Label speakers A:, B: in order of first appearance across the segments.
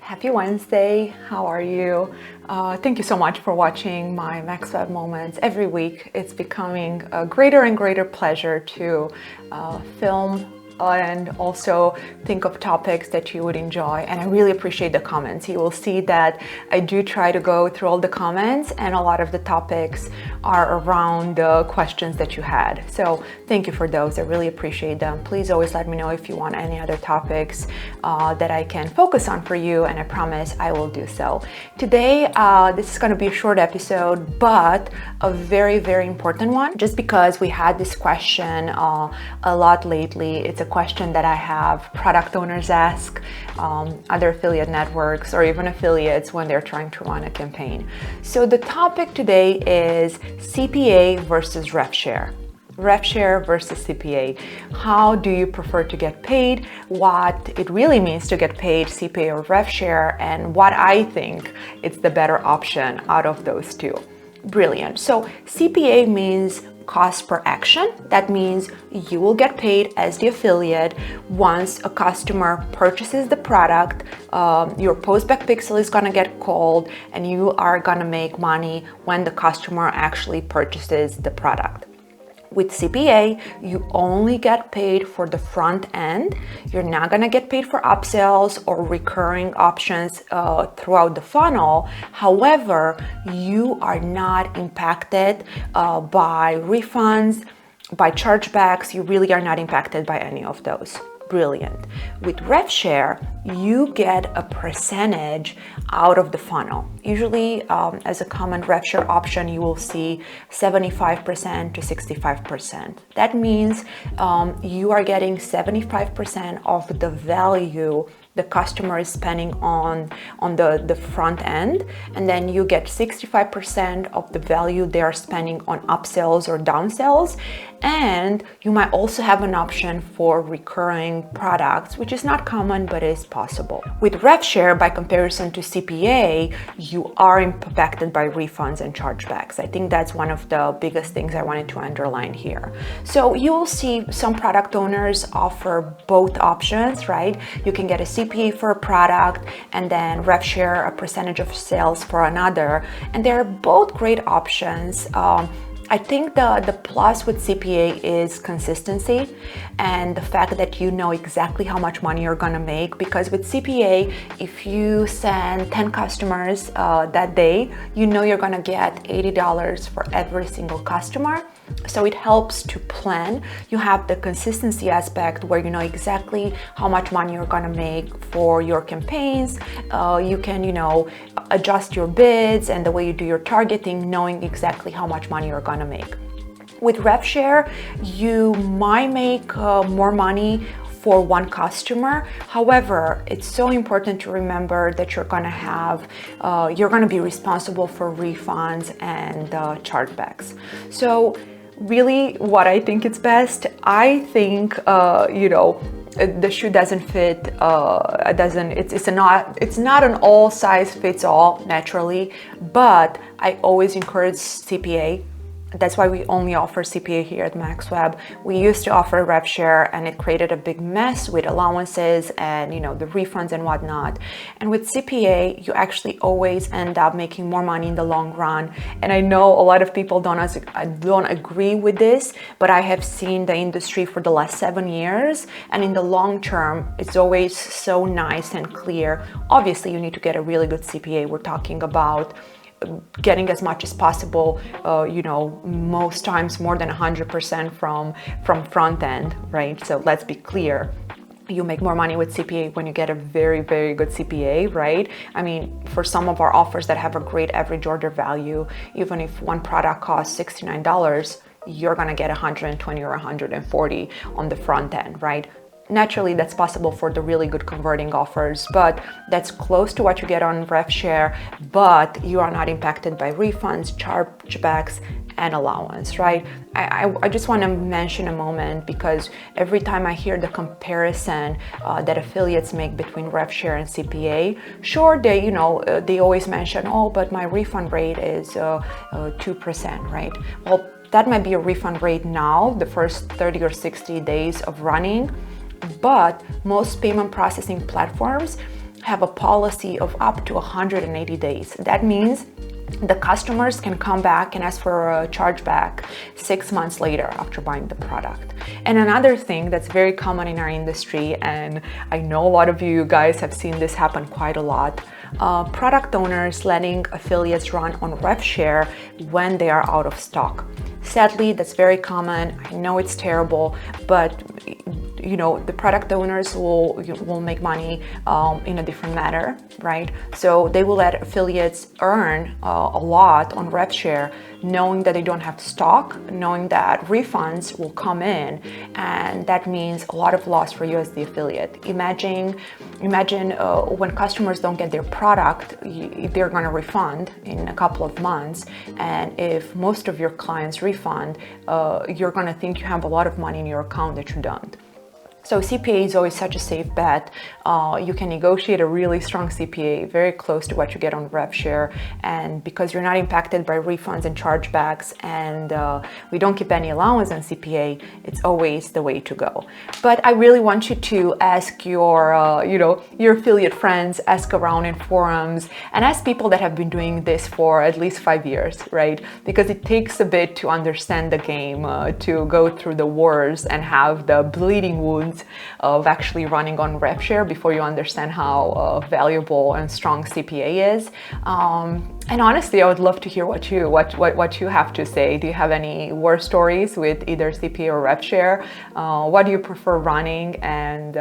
A: Happy Wednesday. How are you? Thank you so much for watching my MaxWeb Moments every week. It's becoming a greater and greater pleasure to film and also think of topics that you would enjoy. And I really appreciate the comments. You will see that I do try to go through all the comments, and a lot of the topics are around the questions that you had. So thank you for those. I really appreciate them. Please always let me know if you want any other topics that I can focus on for you, and I promise I will do so. Today, this is going to be a short episode, but a very, very important one, just because we had this question a lot lately. It's a question that I have product owners ask other affiliate networks or even affiliates when they're trying to run a campaign. So the topic today is CPA versus Revshare. Revshare versus CPA. How do you prefer to get paid? What it really means to get paid, CPA or Revshare, and what I think is the better option out of those two. Brilliant. So CPA means cost per action. That means you will get paid as the affiliate once a customer purchases the product. Your postback pixel is gonna get called, and you are gonna make money when the customer actually purchases the product. With CPA, you only get paid for the front end. You're not gonna get paid for upsells or recurring options throughout the funnel. However, you are not impacted by refunds, by chargebacks. You really are not impacted by any of those. Brilliant. With Revshare, you get a percentage out of the funnel. Usually, as a common Revshare option, you will see 75% to 65%. That means you are getting 75% of the value the customer is spending on the front end, and then you get 65% of the value they are spending on upsells or downsells. And you might also have an option for recurring products, which is not common, but is possible. With Revshare, by comparison to CPA, you are impacted by refunds and chargebacks. I think that's one of the biggest things I wanted to underline here. So you will see some product owners offer both options, right? You can get a CPA for a product and then Revshare a percentage of sales for another. And they're both great options. I think the plus with CPA is consistency and the fact that you know exactly how much money you're gonna make, because with CPA, if you send 10 customers that day, you know you're gonna get $80 for every single customer. So it helps to plan. You have the consistency aspect where you know exactly how much money you're gonna make for your campaigns. You can, adjust your bids and the way you do your targeting, knowing exactly how much money you're gonna make. With Revshare, you might make more money for one customer. However, it's so important to remember that you're gonna be responsible for refunds and chargebacks. So really, what I think is best, I think the shoe doesn't fit. It's not an all size fits all naturally, but I always encourage CPA. That's why we only offer CPA here at MaxWeb. We used to offer Revshare, and it created a big mess with allowances and the refunds and whatnot. And with CPA, you actually always end up making more money in the long run. And I know a lot of people don't agree with this, but I have seen the industry for the last 7 years, and in the long term, it's always so nice and clear. Obviously, you need to get a really good CPA. We're talking about getting as much as possible, most times more than 100% from front end, right? So let's be clear. You make more money with CPA when you get a very, very good CPA, right? I mean, for some of our offers that have a great average order value, even if one product costs $69, you're gonna get 120 or 140 on the front end, right? Naturally, that's possible for the really good converting offers, but that's close to what you get on Revshare, but you are not impacted by refunds, chargebacks, and allowance, right? I just want to mention a moment, because every time I hear the comparison that affiliates make between Revshare and CPA, sure, they always mention, oh, but my refund rate is 2%, right? Well, that might be a refund rate now, the first 30 or 60 days of running, but most payment processing platforms have a policy of up to 180 days. That means the customers can come back and ask for a chargeback 6 months later after buying the product. And another thing that's very common in our industry, and I know a lot of you guys have seen this happen quite a lot, product owners letting affiliates run on Revshare when they are out of stock. Sadly, that's very common. I know it's terrible, but you know, the product owners will make money in a different manner, right? So they will let affiliates earn a lot on Revshare, knowing that they don't have stock, knowing that refunds will come in, and that means a lot of loss for you as the affiliate. Imagine when customers don't get their product, they're going to refund in a couple of months, and if most of your clients refund, you're going to think you have a lot of money in your account that you don't. So CPA is always such a safe bet. You can negotiate a really strong CPA, very close to what you get on Revshare, and because you're not impacted by refunds and chargebacks, and we don't keep any allowance on CPA, it's always the way to go. But I really want you to ask your, your affiliate friends, ask around in forums, and ask people that have been doing this for at least 5 years, right? Because it takes a bit to understand the game, to go through the wars and have the bleeding wounds of actually running on Revshare before you understand how valuable and strong CPA is. And honestly, I would love to hear what you have to say. Do you have any war stories with either CPA or Revshare? What do you prefer running? And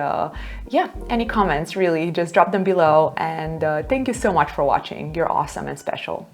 A: yeah, any comments, really, just drop them below. And thank you so much for watching. You're awesome and special.